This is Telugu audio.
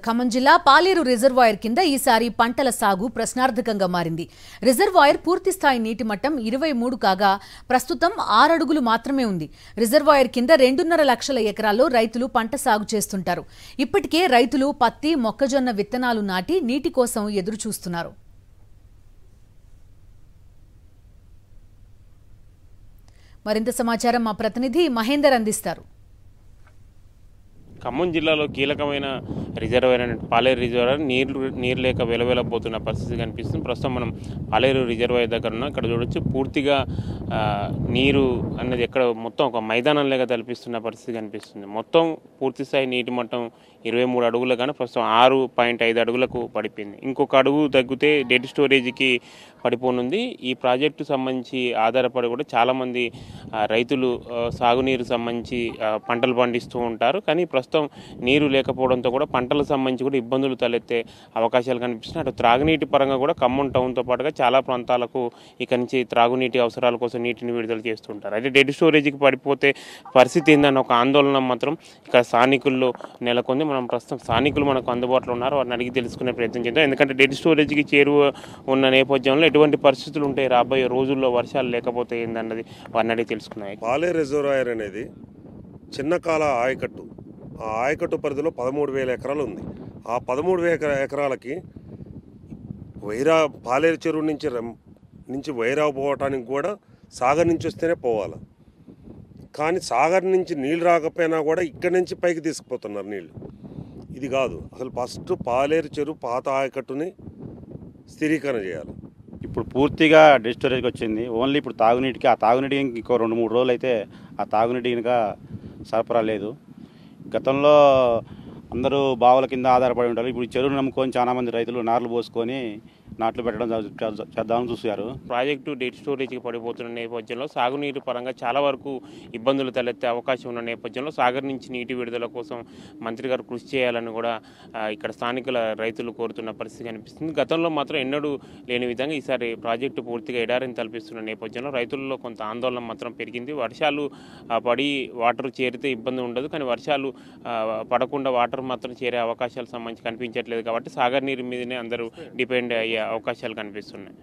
ఖమ్మం జిల్లా పాలేరు రిజర్వాయర్ కింద ఈసారి పంటల సాగు ప్రశ్నార్థకంగా మారింది. రిజర్వాయర్ పూర్తిస్థాయి నీటి మట్టం 23 కాగా ప్రస్తుతం 6 అడుగులు మాత్రమే ఉంది. రిజర్వాయర్ కింద 2.5 లక్షల ఎకరాల్లో రైతులు పంట సాగు చేస్తుంటారు. ఇప్పటికే రైతులు పత్తి, మొక్కజొన్న విత్తనాలు నాటి నీటి కోసం ఎదురు చూస్తున్నారు. మరింత సమాచారం మా ప్రతినిధి మహేందర్ అందిస్తారు. ఖమ్మం జిల్లాలో కీలకమైన రిజర్వాయర్ అయిన పాలేరు రిజర్వాయర్ నీరు లేక వెలవెలబోతున్న పరిస్థితి కనిపిస్తుంది. ప్రస్తుతం మనం పాలేరు రిజర్వాయర్ దగ్గర ఉన్నాం. ఇక్కడ చూడొచ్చు పూర్తిగా నీరు అన్నది ఎక్కడ మొత్తం ఒక మైదానం లేక తలపిస్తున్న పరిస్థితి కనిపిస్తుంది. మొత్తం పూర్తిస్థాయి నీటి మట్టం 23 అడుగులు కానీ ప్రస్తుతం 6.5 అడుగులకు పడిపోయింది. ఇంకొక అడుగు తగ్గితే డెడ్ స్టోరేజ్కి పడిపోనుంది. ఈ ప్రాజెక్టు సంబంధించి ఆధారపడి కూడా చాలామంది రైతులు సాగునీరు సంబంధించి పంటలు పండిస్తూ ఉంటారు. కానీ ప్రస్తుతం నీరు లేకపోవడంతో కూడా పంటలకు సంబంధించి కూడా ఇబ్బందులు తలెత్తే అవకాశాలు కనిపిస్తున్నాయి. అటు త్రాగునీటి పరంగా కూడా ఖమ్మం టౌన్తో పాటుగా చాలా ప్రాంతాలకు ఇక నుంచి త్రాగునీటి అవసరాల కోసం నీటిని విడుదల చేస్తుంటారు. అయితే డెడ్ స్టోరేజ్కి పడిపోతే పరిస్థితి ఏందన్న ఒక ఆందోళన మాత్రం ఇక్కడ స్థానికుల్లో నెలకొంది. మనం ప్రస్తుతం స్థానికులు మనకు అందుబాటులో ఉన్నారు, వారిని అడిగి తెలుసుకునే ప్రయత్నం చేద్దాం. ఎందుకంటే డెడ్ స్టోరేజ్కి చేరువ ఉన్న నేపథ్యంలో ఎటువంటి పరిస్థితులు ఉంటాయి, రాబోయే రోజుల్లో వర్షాలు లేకపోతే ఏందన్నది వారిని అడిగి తెలుసుకున్నాయి. పాలేరు రిజర్వాయర్ అనేది చిన్న కాల ఆయకట్టు. ఆ ఆయకట్టు పరిధిలో 13,000 ఎకరాలు ఉంది. ఆ 13,000 ఎకరాలకి పాలేరు చెరువు నుంచి వైరా పోవటానికి కూడా సాగర్ నుంచి వస్తేనే పోవాలి. కానీ సాగర్ నుంచి నీళ్ళు రాకపోయినా కూడా ఇక్కడి నుంచి పైకి తీసుకుపోతున్నారు నీళ్ళు. ఇది కాదు, అసలు ఫస్ట్ పాలేరు చెరువు పాత ఆయకట్టుని స్థిరీకరణ చేయాలి. ఇప్పుడు పూర్తిగా డెడ్ స్టోరేజ్కి వచ్చింది. ఓన్లీ ఇప్పుడు తాగునీటికి, ఆ తాగునీటికి ఇంకో 2-3 రోజులు అయితే ఆ తాగునీటికి ఇంకా సరఫరా లేదు. గతంలో అందరూ బావుల కింద ఆధారపడి ఉంటారు. ఇప్పుడు చెరువును నమ్ముకొని చాలామంది రైతులు నార్లు పోసుకొని నాట్లు పెట్టడం చేద్దామని చూశారు. ప్రాజెక్టు డెడ్ స్టోరేజ్కి పడిపోతున్న నేపథ్యంలో సాగునీరు పరంగా చాలా వరకు ఇబ్బందులు తలెత్తే అవకాశం ఉన్న నేపథ్యంలో సాగర్ నుంచి నీటి విడుదల కోసం మంత్రి గారు కృషి చేయాలని కూడా ఇక్కడ స్థానికుల రైతులు కోరుతున్న పరిస్థితి కనిపిస్తుంది. గతంలో మాత్రం ఎన్నడూ లేని విధంగా ఈసారి ప్రాజెక్టు పూర్తిగా ఎడారిని తలపిస్తున్న నేపథ్యంలో రైతుల్లో కొంత ఆందోళన మాత్రం పెరిగింది. వర్షాలు పడి వాటర్ చేరితే ఇబ్బంది ఉండదు, కానీ వర్షాలు పడకుండా వాటర్ మాత్రం చేరే అవకాశాలు సంబంధించి కనిపించట్లేదు. కాబట్టి సాగర్ నీరు మీదనే అందరూ డిపెండ్ అయ్యే అవకాశాలు కనిపిస్తున్నాయి.